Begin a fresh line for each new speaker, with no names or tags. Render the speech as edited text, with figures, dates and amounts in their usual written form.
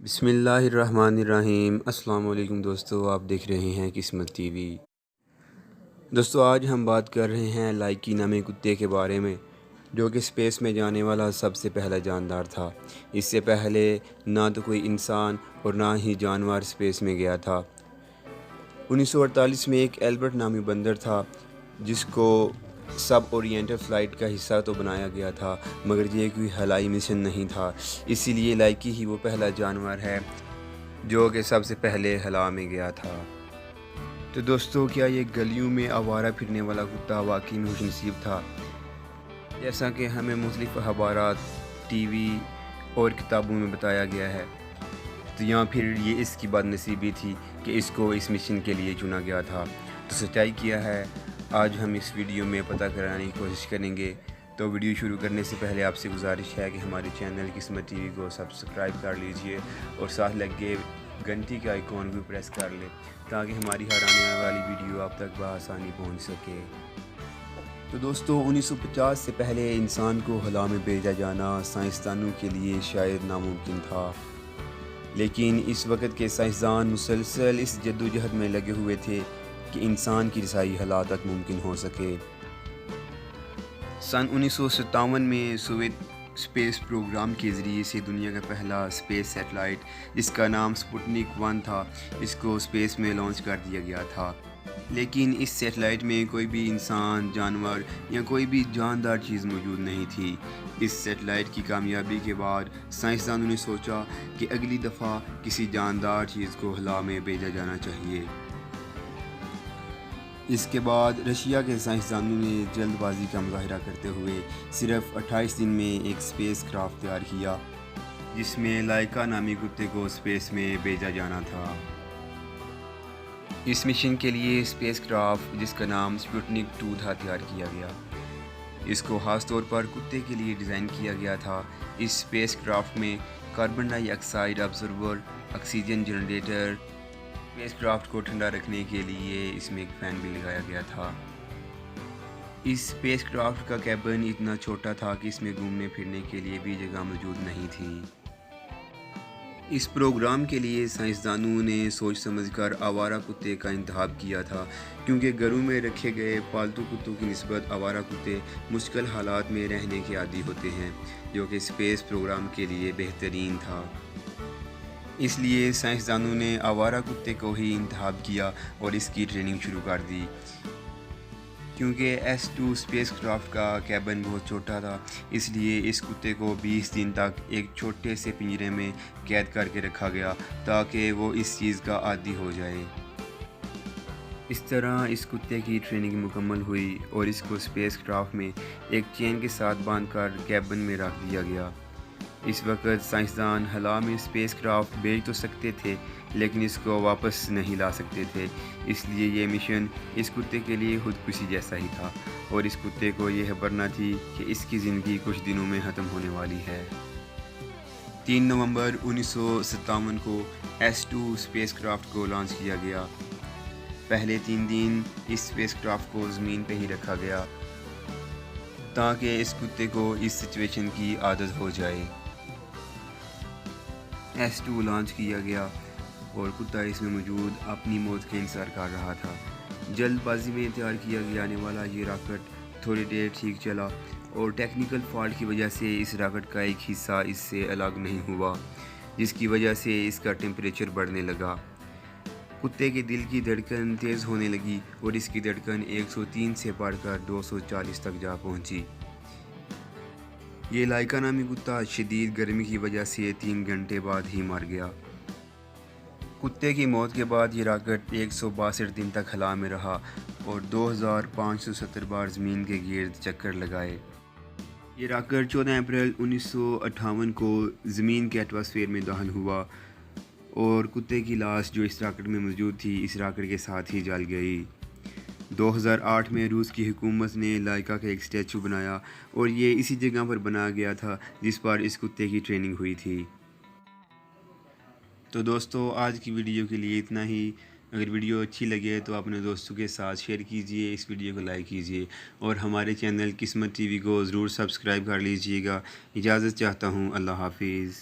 بسم اللہ الرحمن الرحیم۔ السلام علیکم دوستو، آپ دیکھ رہے ہیں قسمت ٹی وی۔ دوستو آج ہم بات کر رہے ہیں لائکی نامی کتے کے بارے میں، جو کہ اسپیس میں جانے والا سب سے پہلا جاندار تھا۔ اس سے پہلے نہ تو کوئی انسان اور نہ ہی جانور اسپیس میں گیا تھا۔ 1948 میں ایک ایلبرٹ نامی بندر تھا جس کو سب اورینٹل فلائٹ کا حصہ تو بنایا گیا تھا، مگر یہ کوئی خلائی مشن نہیں تھا، اسی لیے لائکی ہی وہ پہلا جانور ہے جو کہ سب سے پہلے خلا میں گیا تھا۔ تو دوستو کیا یہ گلیوں میں آوارہ پھرنے والا کتا واقعی میں خوش نصیب تھا؟ جیسا کہ ہمیں مختلف اخبارات، ٹی وی اور کتابوں میں بتایا گیا ہے، تو یا پھر یہ اس کی بد نصیبی تھی کہ اس کو اس مشن کے لیے چنا گیا تھا؟ تو سچائی کیا ہے آج ہم اس ویڈیو میں پتہ کرانے کی کوشش کریں گے۔ تو ویڈیو شروع کرنے سے پہلے آپ سے گزارش ہے کہ ہمارے چینل قسمت ٹی وی کو سبسکرائب کر لیجئے اور ساتھ لگے گھنٹی کا آئیکن بھی پریس کر لیں تاکہ ہماری ہر آنے والی ویڈیو آپ تک بآسانی پہنچ سکے۔ تو دوستو 1950 سے پہلے انسان کو خلا میں بھیجا جانا سائنسدانوں کے لیے شاید ناممکن تھا، لیکن اس وقت کے سائنسدان مسلسل اس جدوجہد میں لگے ہوئے تھے کہ انسان کی رسائی خلا تک ممکن ہو سکے۔ سن 1957 میں سوویت اسپیس پروگرام کے ذریعے سے دنیا کا پہلا اسپیس سیٹلائٹ جس کا نام سپوٹنک 1 تھا، اس کو اسپیس میں لانچ کر دیا گیا تھا، لیکن اس سیٹلائٹ میں کوئی بھی انسان، جانور یا کوئی بھی جاندار چیز موجود نہیں تھی۔ اس سیٹلائٹ کی کامیابی کے بعد سائنسدانوں نے سوچا کہ اگلی دفعہ کسی جاندار چیز کو خلا میں بھیجا جانا چاہیے۔ اس کے بعد رشیا کے سائنسدانوں نے جلد بازی کا مظاہرہ کرتے ہوئے صرف 28 دن میں ایک اسپیس کرافٹ تیار کیا جس میں لائکا نامی کتے کو اسپیس میں بھیجا جانا تھا۔ اس مشن کے لیے اسپیس کرافٹ جس کا نام سپوٹنک 2 تھا تیار کیا گیا۔ اس کو خاص طور پر کتے کے لیے ڈیزائن کیا گیا تھا۔ اس اسپیس کرافٹ میں carbon dioxide observer, oxygen generator, spacecraft کو ٹھنڈا رکھنے کے لیے اس میں ایک فین بھی لگایا گیا تھا۔ اس اسپیس کرافٹ کا کیبن اتنا چھوٹا تھا کہ اس میں گھومنے پھرنے کے لیے بھی جگہ موجود نہیں تھی۔ اس پروگرام کے لیے سائنسدانوں نے سوچ سمجھ کر آوارہ کتے کا انتخاب کیا تھا، کیونکہ گھروں میں رکھے گئے پالتو کتوں کی نسبت آوارہ کتے مشکل حالات میں رہنے کے عادی ہوتے ہیں، جو کہ اسپیس پروگرام کے لیے بہترین تھا۔ اس لیے سائنسدانوں نے آوارہ کتے کو ہی انتخاب کیا اور اس کی ٹریننگ شروع کر دی۔ کیونکہ S2 اسپیس کرافٹ کا کیبن بہت چھوٹا تھا، اس لیے اس کتے کو 20 دن تک ایک چھوٹے سے پنجرے میں قید کر کے رکھا گیا تاکہ وہ اس چیز کا عادی ہو جائے۔ اس طرح اس کتے کی ٹریننگ مکمل ہوئی اور اس کو اسپیس کرافٹ میں ایک چین کے ساتھ باندھ کر کیبن میں رکھ دیا گیا۔ اس وقت سائنسدان خلا میں اسپیس کرافٹ بھیج تو سکتے تھے، لیکن اس کو واپس نہیں لا سکتے تھے، اس لیے یہ مشن اس کتے کے لیے خودکشی جیسا ہی تھا، اور اس کتے کو یہ خبر نہ تھی کہ اس کی زندگی کچھ دنوں میں ختم ہونے والی ہے۔ 3 نومبر 1957 کو S2 اسپیس کرافٹ کو لانچ کیا گیا۔ پہلے 3 دن اس اسپیس کرافٹ کو زمین پہ ہی رکھا گیا تاکہ اس کتے کو اس سچویشن کی عادت ہو جائے۔ S2 لانچ کیا گیا اور کتا اس میں موجود اپنی موت کا انتظار کر رہا تھا۔ جلد بازی میں تیار کیا جانے والا یہ راکٹ تھوڑی دیر ٹھیک چلا اور ٹیکنیکل فالٹ کی وجہ سے اس راکٹ کا ایک حصہ اس سے الگ نہیں ہوا، جس کی وجہ سے اس کا ٹیمپریچر بڑھنے لگا۔ کتے کے دل کی دھڑکن تیز ہونے لگی اور اس کی دھڑکن 103 سے بڑھ کر 240 تک جا پہنچی۔ یہ لائکا نامی کتا شدید گرمی کی وجہ سے 3 گھنٹے بعد ہی مر گیا۔ کتے کی موت کے بعد یہ راکٹ 162 دن تک خلا میں رہا اور 2570 بار زمین کے گرد چکر لگائے۔ یہ راکٹ 14 اپریل 1958 کو زمین کے ایٹماسفیئر میں داخل ہوا اور کتے کی لاش جو اس راکٹ میں موجود تھی اس راکٹ کے ساتھ ہی جل گئی۔ 2008 میں روس کی حکومت نے لائکا کا ایک اسٹیچو بنایا اور یہ اسی جگہ پر بنایا گیا تھا جس پر اس کتے کی ٹریننگ ہوئی تھی۔ تو دوستو آج کی ویڈیو کے لیے اتنا ہی۔ اگر ویڈیو اچھی لگے تو اپنے دوستوں کے ساتھ شیئر کیجئے، اس ویڈیو کو لائک کیجئے اور ہمارے چینل قسمت ٹی وی کو ضرور سبسکرائب کر لیجئے گا۔ اجازت چاہتا ہوں، اللہ حافظ۔